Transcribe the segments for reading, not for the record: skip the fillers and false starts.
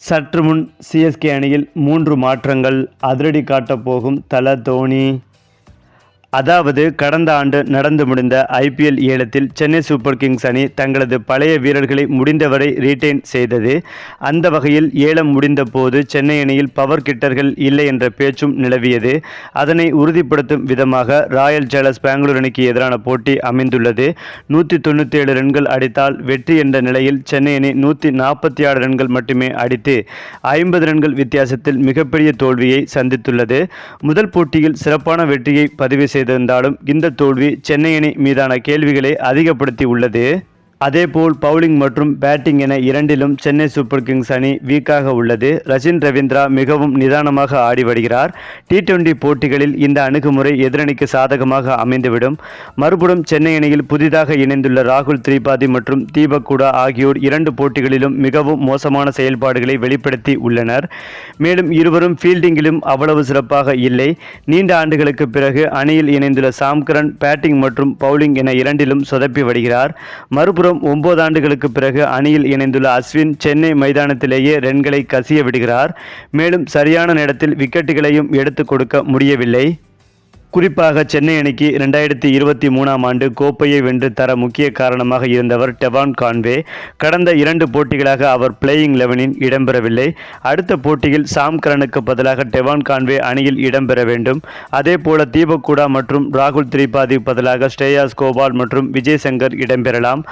சற்று முன் சிஎஸ்கே அணியில் 3 மாற்றங்கள் அதிரடி காட்டப் போகும் தல தோனி. அதாவது கடந்த ஆண்டு நடந்து முடிந்த ஐபிஎல் ஏலத்தில் சென்னை சூப்பர் கிங்ஸ் அணி தங்களது பழைய வீரர்களை முடிந்தவரை ரீட்டைன் செய்தது. அந்த வகையில் ஏலம் முடிந்த போது சென்னை அணியில் பவர் கிட்டர்கள் இல்லை என்ற பேச்சும் நிலவியது. அதனை உறுதிப்படுத்தும் விதமாக ராயல் சேலஞ்ச் பெங்களூர் அணிக்கு எதிரான போட்டி அமைந்துள்ளது. 197 ரன்கள் அடித்தால் வெற்றி என்ற நிலையில் சென்னை அணி 146 ரன்கள் மட்டுமே அடித்து 50 ரன்கள் வித்தியாசத்தில் மிகப்பெரிய தோல்வியை சந்தித்துள்ளது. முதல் போட்டியில் சிறப்பான வெற்றியை பதிவு செய்திருந்தாலும் இந்த தோல்வி சென்னை அணி மீதான கேள்விகளை அதிகப்படுத்தி உள்ளது. அதேபோல் பவுலிங் மற்றும் பேட்டிங் என இரண்டிலும் சென்னை சூப்பர் கிங்ஸ் அணி வீக்காக உள்ளது. ரச்சின் ரவீந்திரா மிகவும் நிதானமாக ஆடி வருகிறார். T20 போட்டிகளில் இந்த அணுகுமுறை எதிரணிக்கு சாதகமாக அமைந்துவிடும். மறுபுறம் சென்னை அணியில் புதிதாக இணைந்துள்ள ராகுல் திரிபாதி மற்றும் தீபக் குடா ஆகியோர் 2 போட்டிகளிலும் மிகவும் மோசமான செயல்பாடுகளை வெளிப்படுத்தி உள்ளனர். மேலும் இருவரும் ஃபீல்டிங்கிலும் அவ்வளவு சிறப்பாக இல்லை. நீண்ட ஆண்டுகளுக்கு பிறகு அணியில் இணைந்துள்ள சாம்கரன் பேட்டிங் மற்றும் பவுலிங் என இரண்டிலும் சொதப்பி வருகிறார். மறுபுறம் 9 ஆண்டுகளுக்கு பிறகு அணியில் இணைந்துள்ள அஸ்வின் சென்னை மைதானத்திலேயே ரன்களை கசிய விடுகிறார். மேலும் சரியான நேரத்தில் விக்கெட்டுகளையும் எடுத்து கொடுக்க முடியவில்லை. குறிப்பாக சென்னை அணிக்கு 2023ஆம் ஆண்டு கோப்பையை வென்று தர முக்கிய காரணமாக இருந்தவர் டெவான் கான்வே. கடந்த 2 போட்டிகளாக அவர் பிளேயிங் 11இல் இடம்பெறவில்லை. அடுத்த போட்டியில் சாம் கரனுக்கு பதிலாக டெவான் கான்வே அணியில் இடம்பெற வேண்டும். அதேபோல தீபக் குடா மற்றும் ராகுல் திரிபாதி பதிலாக ஸ்ரேயாஸ் கோபால் மற்றும் விஜய் சங்கர் இடம்பெறலாம்.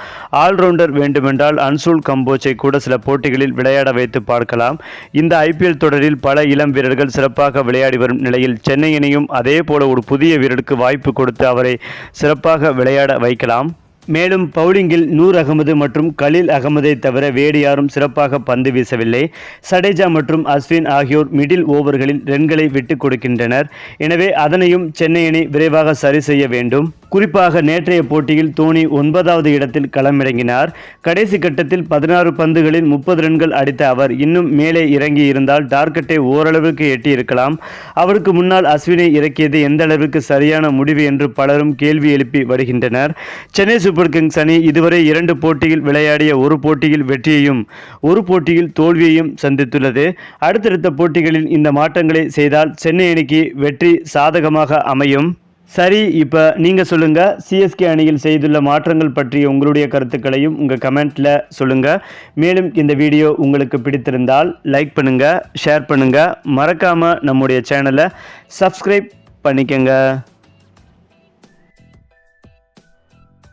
ஆல்ரவுண்டர் வேண்டுமென்றால் அன்சுல் கம்போஜை கூட சில போட்டிகளில் விளையாட வைத்து பார்க்கலாம். இந்த ஐபிஎல் தொடரில் பல இளம் வீரர்கள் சிறப்பாக விளையாடி வரும் நிலையில் சென்னை அணியும் அதே போல ஒரு புதிய வீரருக்கு வாய்ப்பு கொடுத்து அவரை சிறப்பாக விளையாட வைக்கலாம். மேலும் பவுலிங்கில் நூர் அகமது மற்றும் கலீல் அகமதை தவிர வேறு யாரும் சிறப்பாக பந்து வீசவில்லை. சடேஜா மற்றும் அஸ்வின் ஆகியோர் மிடில் ஓவர்களில் ரன்களை விட்டு கொடுக்கின்றனர். எனவே அதனையும் சென்னை அணி விரைவாக சரி செய்ய வேண்டும். குறிப்பாக நேற்றைய போட்டியில் தோனி 9வது இடத்தில் களமிறங்கினார். கடைசி கட்டத்தில் 16 பந்துகளில் 30 ரன்கள் அடித்த அவர் இன்னும் மேலே இறங்கி இருந்தால் டார்கெட்டை ஓரளவுக்கு எட்டியிருக்கலாம். அவருக்கு முன்னால் அஸ்வினை இறக்கியது எந்த அளவிற்கு சரியான முடிவு என்று பலரும் கேள்வி எழுப்பி வருகின்றனர். சென்னை சூப்பர் கிங்ஸ் அணி இதுவரை 2 போட்டியில் விளையாடிய ஒரு போட்டியில் வெற்றியையும் ஒரு போட்டியில் தோல்வியையும் சந்தித்துள்ளது. அடுத்தடுத்த போட்டிகளில் இந்த மாற்றங்களை செய்தால் சென்னை அணிக்கு வெற்றி சாதகமாக அமையும். சரி, இப்போ நீங்கள் சொல்லுங்கள், சிஎஸ்கே அணியில் செய்துள்ள மாற்றங்கள் பற்றிய உங்களுடைய கருத்துக்களையும் உங்கள் கமெண்ட்டில் சொல்லுங்கள். மேலும் இந்த வீடியோ உங்களுக்கு பிடித்திருந்தால் லைக் பண்ணுங்கள், ஷேர் பண்ணுங்கள், மறக்காமல் நம்முடைய சேனலை சப்ஸ்கிரைப் பண்ணிக்கங்க.